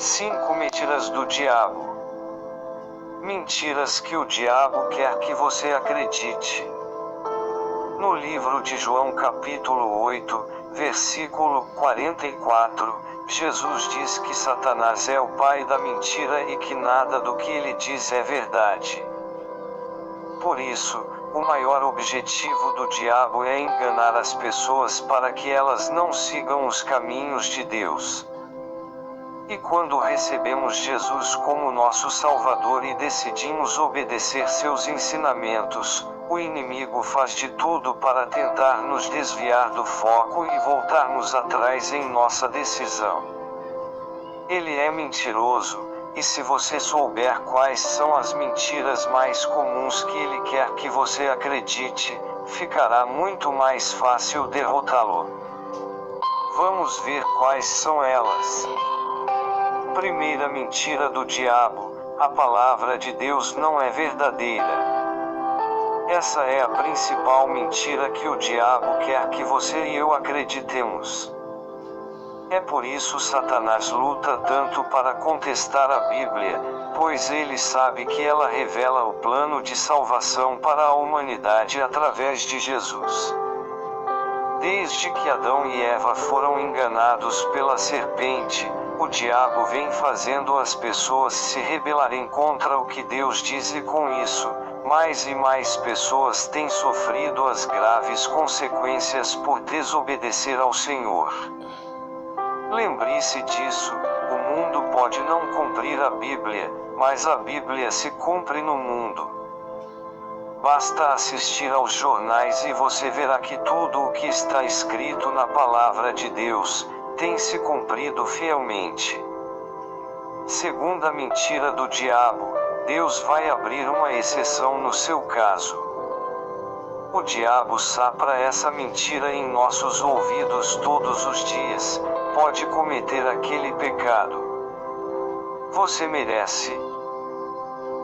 5 mentiras do diabo. Mentiras que o diabo quer que você acredite. No livro de João capítulo 8, versículo 44, Jesus diz que Satanás é o pai da mentira e que nada do que ele diz é verdade. Por isso, o maior objetivo do diabo é enganar as pessoas para que elas não sigam os caminhos de Deus. E quando recebemos Jesus como nosso Salvador e decidimos obedecer seus ensinamentos, o inimigo faz de tudo para tentar nos desviar do foco e voltarmos atrás em nossa decisão. Ele é mentiroso, e se você souber quais são as mentiras mais comuns que ele quer que você acredite, ficará muito mais fácil derrotá-lo. Vamos ver quais são elas. Primeira mentira do diabo: a palavra de Deus não é verdadeira. Essa é a principal mentira que o diabo quer que você e eu acreditemos. É por isso Satanás luta tanto para contestar a Bíblia, pois ele sabe que ela revela o plano de salvação para a humanidade através de Jesus. Desde que Adão e Eva foram enganados pela serpente, o diabo vem fazendo as pessoas se rebelarem contra o que Deus diz, e com isso, mais e mais pessoas têm sofrido as graves consequências por desobedecer ao Senhor. Lembre-se disso: o mundo pode não cumprir a Bíblia, mas a Bíblia se cumpre no mundo. Basta assistir aos jornais e você verá que tudo o que está escrito na palavra de Deus tem se cumprido fielmente. Segunda mentira do diabo: Deus vai abrir uma exceção no seu caso. O diabo sopra essa mentira em nossos ouvidos todos os dias: pode cometer aquele pecado. Você merece.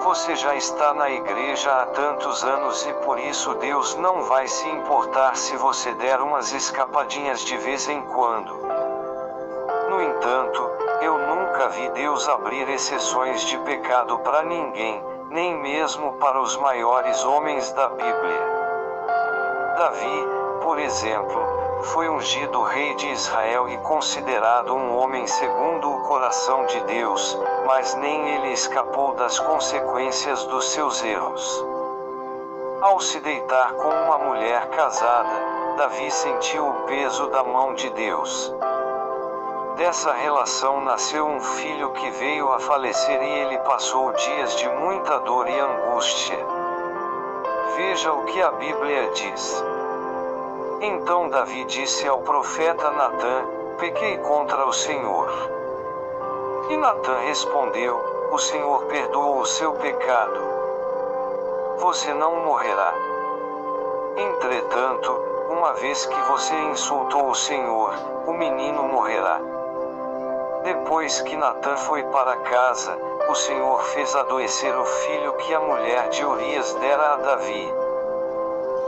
Você já está na igreja há tantos anos e por isso Deus não vai se importar se você der umas escapadinhas de vez em quando. No entanto, eu nunca vi Deus abrir exceções de pecado para ninguém, nem mesmo para os maiores homens da Bíblia. Davi, por exemplo, foi ungido rei de Israel e considerado um homem segundo o coração de Deus, mas nem ele escapou das consequências dos seus erros. Ao se deitar com uma mulher casada, Davi sentiu o peso da mão de Deus. Dessa relação nasceu um filho que veio a falecer e ele passou dias de muita dor e angústia. Veja o que a Bíblia diz. Então Davi disse ao profeta Natã: pequei contra o Senhor. E Natã respondeu: o Senhor perdoou o seu pecado. Você não morrerá. Entretanto, uma vez que você insultou o Senhor, o menino morrerá. Depois que Natã foi para casa, o Senhor fez adoecer o filho que a mulher de Urias dera a Davi.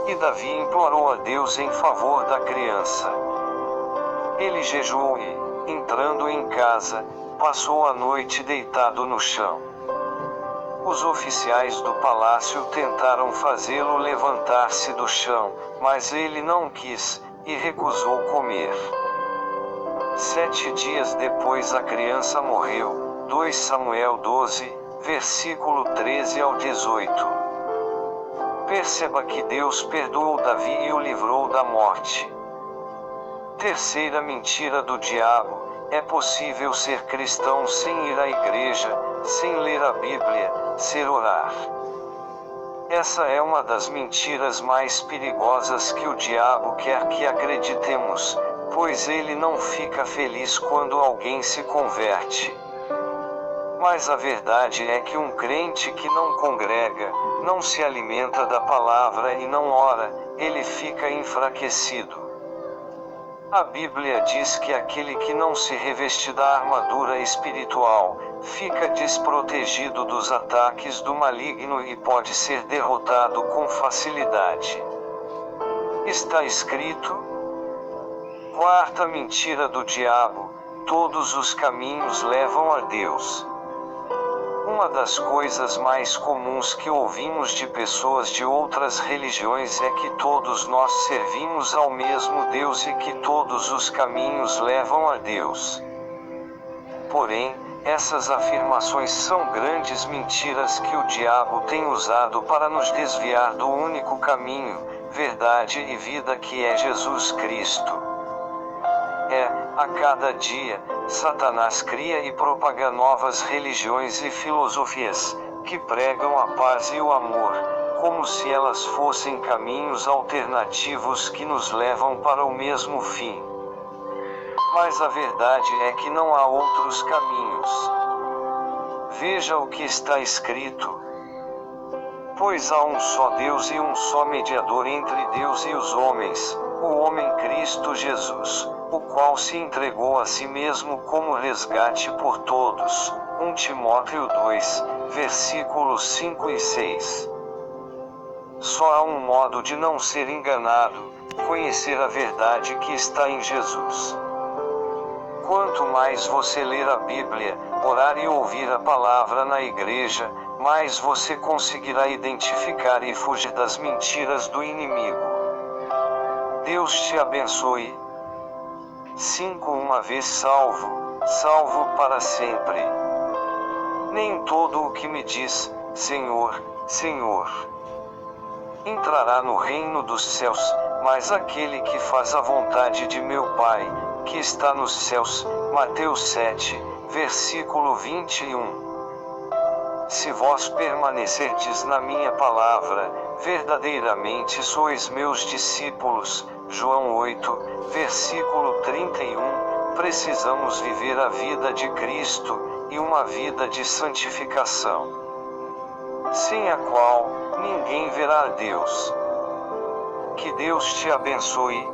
E Davi implorou a Deus em favor da criança. Ele jejuou e, entrando em casa, passou a noite deitado no chão. Os oficiais do palácio tentaram fazê-lo levantar-se do chão, mas ele não quis, e recusou comer. 7 dias depois a criança morreu. 2 Samuel 12, versículo 13 ao 18. Perceba que Deus perdoou Davi e o livrou da morte. Terceira mentira do diabo: é possível ser cristão sem ir à igreja, sem ler a Bíblia, sem orar. Essa é uma das mentiras mais perigosas que o diabo quer que acreditemos, pois ele não fica feliz quando alguém se converte. Mas a verdade é que um crente que não congrega, não se alimenta da palavra e não ora, ele fica enfraquecido. A Bíblia diz que aquele que não se reveste da armadura espiritual, fica desprotegido dos ataques do maligno e pode ser derrotado com facilidade. Está escrito: quarta mentira do diabo: todos os caminhos levam a Deus. Uma das coisas mais comuns que ouvimos de pessoas de outras religiões é que todos nós servimos ao mesmo Deus e que todos os caminhos levam a Deus. Porém, essas afirmações são grandes mentiras que o diabo tem usado para nos desviar do único caminho, verdade e vida que é Jesus Cristo. A cada dia, Satanás cria e propaga novas religiões e filosofias, que pregam a paz e o amor, como se elas fossem caminhos alternativos que nos levam para o mesmo fim. Mas a verdade é que não há outros caminhos. Veja o que está escrito. Pois há um só Deus e um só mediador entre Deus e os homens, o homem Cristo Jesus, o qual se entregou a si mesmo como resgate por todos. 1 Timóteo 2, versículos 5 e 6. Só há um modo de não ser enganado: conhecer a verdade que está em Jesus. Quanto mais você ler a Bíblia, orar e ouvir a palavra na igreja, mais você conseguirá identificar e fugir das mentiras do inimigo. Deus te abençoe. 5. Uma vez salvo, salvo para sempre. Nem todo o que me diz, Senhor, Senhor, entrará no reino dos céus, mas aquele que faz a vontade de meu Pai, que está nos céus. Mateus 7, versículo 21. Se vós permanecerdes na minha palavra, verdadeiramente sois meus discípulos. João 8, versículo 31. Precisamos viver a vida de Cristo, e uma vida de santificação, sem a qual ninguém verá a Deus. Que Deus te abençoe.